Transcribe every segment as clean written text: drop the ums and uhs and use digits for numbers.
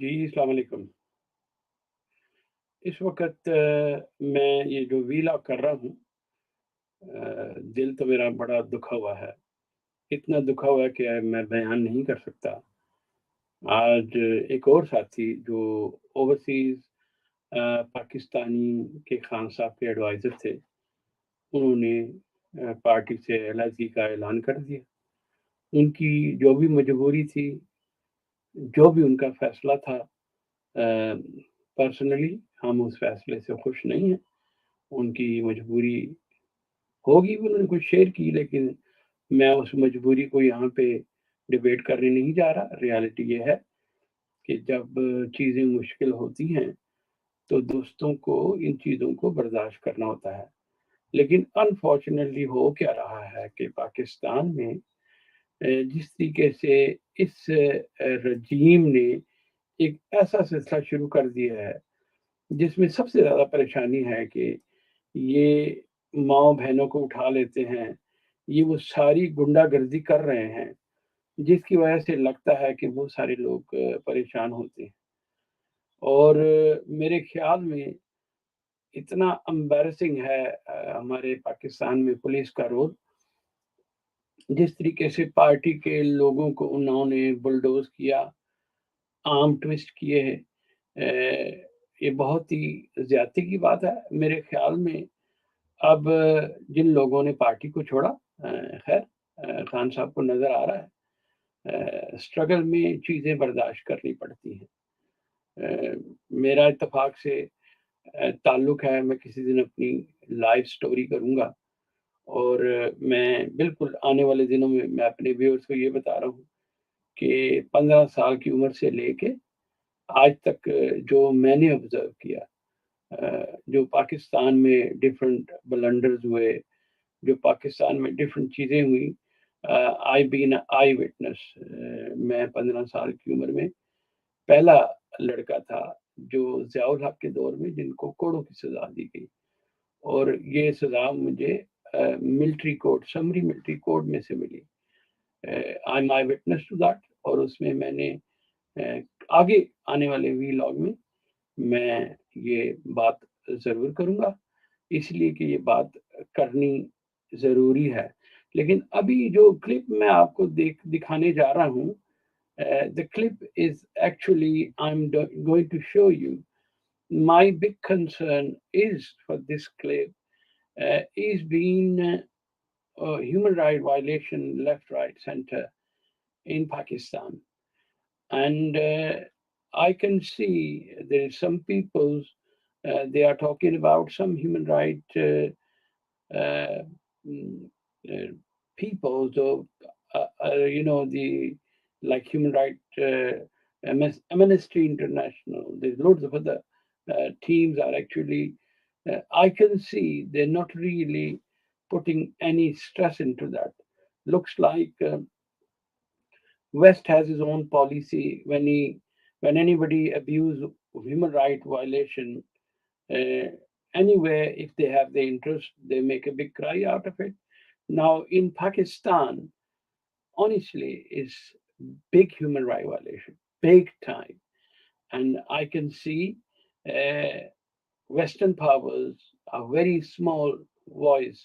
جی السلام علیکم. اس وقت میں یہ جو ویلا کر رہا ہوں، دل تو میرا بڑا دکھا ہوا ہے. اتنا دکھا ہوا ہے کہ میں بیان نہیں کر سکتا. آج ایک اور ساتھی جو اوورسیز پاکستانی کے خان صاحب کے ایڈوائزر تھے، انہوں نے پارٹی سے علیحدگی کا اعلان کر دیا. ان کی جو بھی مجبوری تھی، جو بھی ان کا فیصلہ تھا، پرسنلی ہم اس فیصلے سے خوش نہیں ہیں. ان کی مجبوری ہوگی، انہوں نے کچھ شیئر کی، لیکن میں اس مجبوری کو یہاں پہ ڈیبیٹ کرنے نہیں جا رہا. ریالٹی یہ ہے کہ جب چیزیں مشکل ہوتی ہیں تو دوستوں کو ان چیزوں کو برداشت کرنا ہوتا ہے. لیکن انفارچونیٹلی ہو کیا رہا ہے کہ پاکستان میں جس طریقے سے اس رجیم نے ایک ایسا سلسلہ شروع کر دیا ہے جس میں سب سے زیادہ پریشانی ہے کہ یہ ماؤں بہنوں کو اٹھا لیتے ہیں. یہ وہ ساری گنڈا گردی کر رہے ہیں جس کی وجہ سے لگتا ہے کہ وہ سارے لوگ پریشان ہوتے ہیں. اور میرے خیال میں اتنا امبیرسنگ ہے ہمارے پاکستان میں پولیس کا رول. جس طریقے سے پارٹی کے لوگوں کو انہوں نے بلڈوز کیا، آرم ٹوسٹ کیے، یہ بہت ہی زیادتی کی بات ہے میرے خیال میں. اب جن لوگوں نے پارٹی کو چھوڑا، خیر خان صاحب کو نظر آ رہا ہے اسٹرگل میں چیزیں برداشت کرنی پڑتی ہیں. میرا اتفاق سے تعلق ہے، میں کسی دن اپنی لائف سٹوری کروں گا. اور میں بالکل آنے والے دنوں میں اپنے ویورز کو یہ بتا رہا ہوں کہ 15 سال کی عمر سے لے کے آج تک جو میں نے آبزرو کیا، جو پاکستان میں ڈفرینٹ بلنڈرز ہوئے، جو پاکستان میں ڈفرینٹ چیزیں ہوئیں، آئی بین آئی وٹنس. میں 15 سال کی عمر میں پہلا لڑکا تھا جو ضیاء الحق کے دور میں جن کو کوڑوں کی سزا دی گئی. اور یہ سزا مجھے military code, summary military code میں سے ملی. I am I witness to that. اور اس میں میں نے آگے آنے والے وی لاگ میں یہ بات ضرور کروں گا، اس لیے کہ یہ بات کرنی ضروری ہے. لیکن ابھی جو کلپ میں آپ کو دکھانے جا رہا ہوں، the clip is actually I'm going to show you. My big concern is for this clip is being human right violation left, right, center in Pakistan. And I can see there is some people, they are talking about some human right uh, mm, uh, people, so the like human right Amnesty International. There's loads of other teams are actually. I can see they're not really putting any stress into that. Looks like West has his own policy when anybody abuse human right violation uh, anywhere, if they have the interest, they make a big cry out of it. Now in Pakistan, honestly, is big human right violation, big time, and I can see Western powers a very small voice.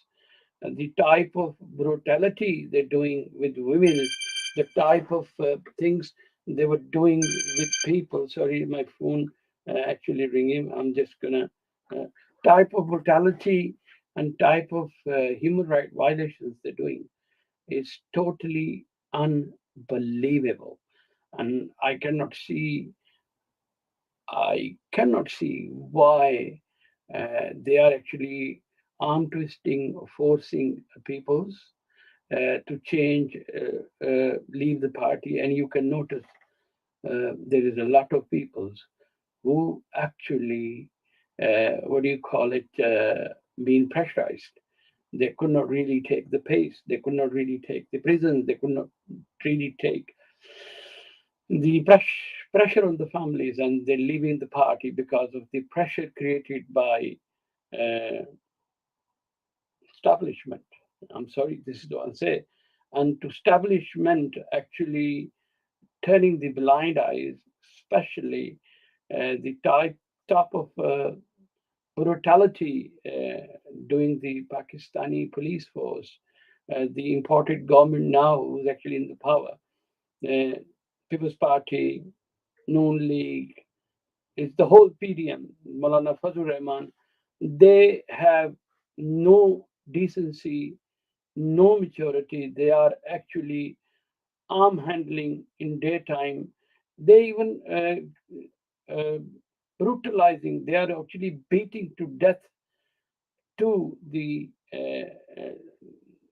And the type of brutality they're doing with women, the type of things they were doing with people. Sorry, my phone actually ringing. I'm just gonna type of brutality and type of human right violations they're doing is totally unbelievable, and I cannot see why they are actually arm twisting, forcing peoples to change, leave the party. And you can notice there is a lot of peoples who actually, what do you call it, being pressurized. They could not really take the pace. They could not really take the prison. They could not really take the pressure on the families, and they're leaving the party because of the pressure created by uh, establishment. I'm sorry, this is what I'll say. And to establishment actually turning the blind eyes, especially the top of brutality doing the Pakistani police force, the imported government now who's actually in the power, People's Party, Noon League, it's the whole PDM, Maulana Fazlur Rahman, they have no decency, no maturity. They are actually arm handling in daytime. They even brutalizing. They are actually beating to death to the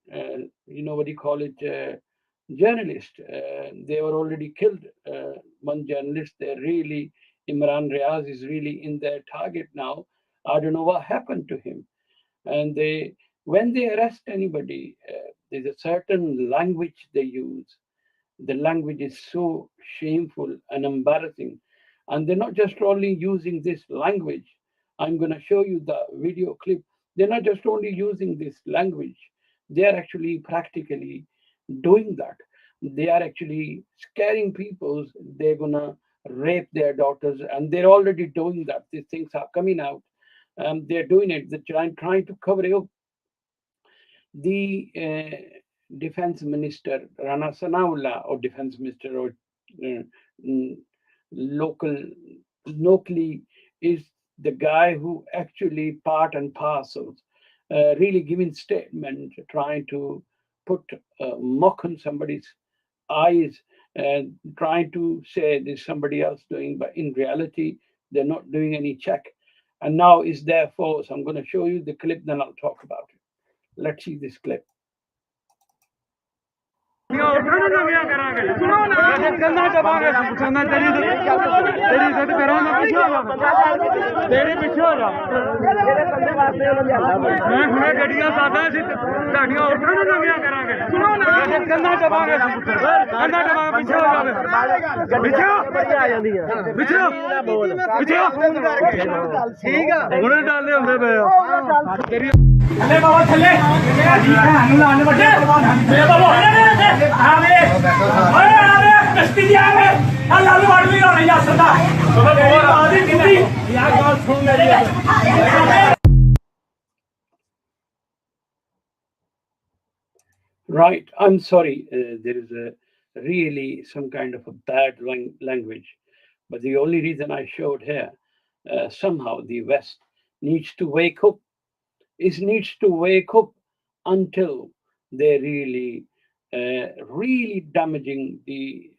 what do you call it, journalist. They were already killed. One journalist. They're really Imran Riaz is really in their target now. I don't know what happened to him. And when they arrest anybody, there's a certain language they use. The language is so shameful and embarrassing. And they're not just only using this language. I'm going to show you the video clip. They're not just only using this language, they are actually practically doing that. They are actually scaring people. They're going to rape their daughters, and they're already doing that. These things are coming out. They're doing it. They're trying to cover it up. The defense minister Rana Sanaullah, or defense minister, or uh, mm, local locally, is the guy who actually part and parcels really giving statement, trying to put mock on somebody's eyes, trying to say there's somebody else doing, but in reality they're not doing any check. And now is their force. I'm going to show you the clip, then I'll talk about it. Let's see this clip. Right, I'm sorry, there is a really some kind of a bad language, but the only reason I showed here, somehow the West needs to wake up. It needs to wake up until they really damaging the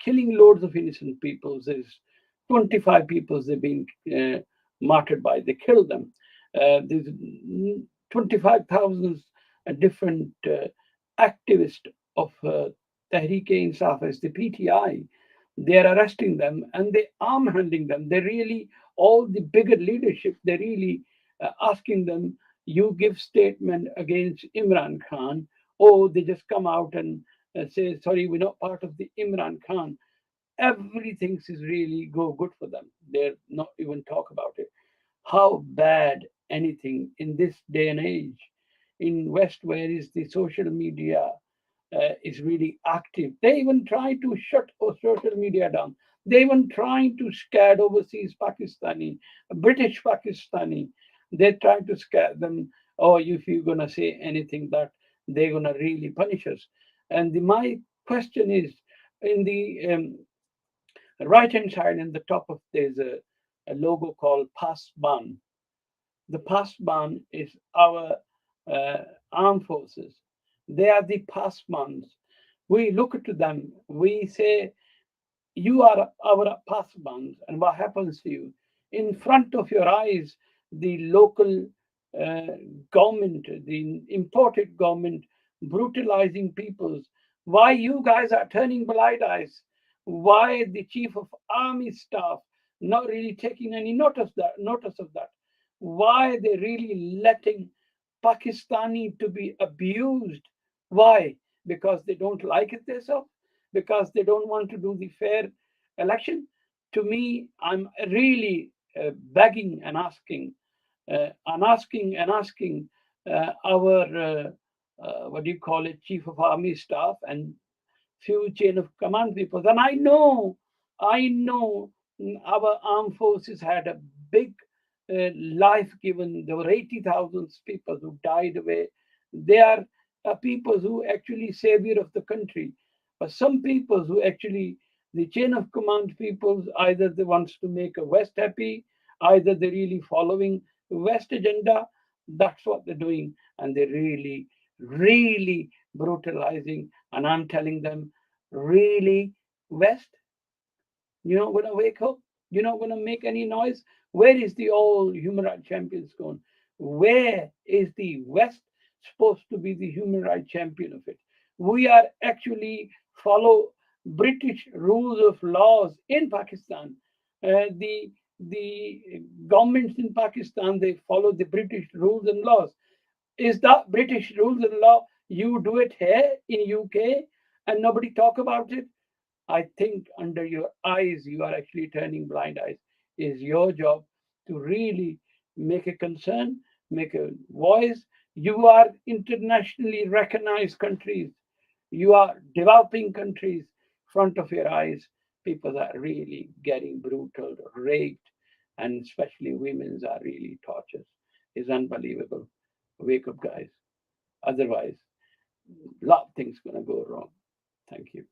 killing loads of innocent people. There's 25 people they've been martyred by. They killed them. There's 25,000 different activists of Tehreek-e-Insaf as the PTI. They're arresting them and they arm handling them. They really, all the bigger leadership, they're really asking them, you give statement against Imran Khan, or they just come out and say, sorry, we're not part of the Imran Khan. Everything is really go good for them. They're not even talk about it. How bad anything in this day and age in West, where is the social media is really active. They even try to shut social media down. They even trying to scare overseas Pakistani, British Pakistani. They try to scare them. Oh, if you're gonna say anything, that they're gonna really punish us. And my question is, in the right hand side, in the top of there's a logo called Pasban. The Pasban is our uh, armed forces. They are the Pasbans. We look to them. We say, you are our Pasbans, and what happens to you? In front of your eyes, the local uh, government, the imported government, brutalizing peoples. Why you guys are turning blind eyes? Why the chief of army staff not really taking any notice that notice of that? Why they really letting Pakistani to be abused? Why? Because they don't like it themselves? Because they don't want to do the fair election? To me, I'm really begging and asking our what do you call it, chief of army staff and few chain of command people. And I know Our armed forces had a big life given. There were 80,000 people who died away. They are people who actually savior of the country. But some people who actually, the chain of command peoples, either they wants to make a West happy, either they're really following West agenda. That's what they're doing. And they're really, really brutalizing. And I'm telling them, really, West, you're not going to wake up. You're not going to make any noise. Where is the all human rights champions gone? Where is the West supposed to be the human rights champion of it? We are actually follow British rules of laws in Pakistan. The governments in Pakistan, they follow the British rules and laws. Is that British rules and law? You do it here in UK and nobody talk about it. I think under your eyes, you are actually turning blind eyes. Is your job to really make a concern, make a voice. You are internationally recognized countries. You are developing countries. Front of your eyes, people are really getting brutal, raped, and especially women's are really tortured. It's unbelievable. Wake up, guys. Otherwise, a lot of things gonna go wrong. Thank you.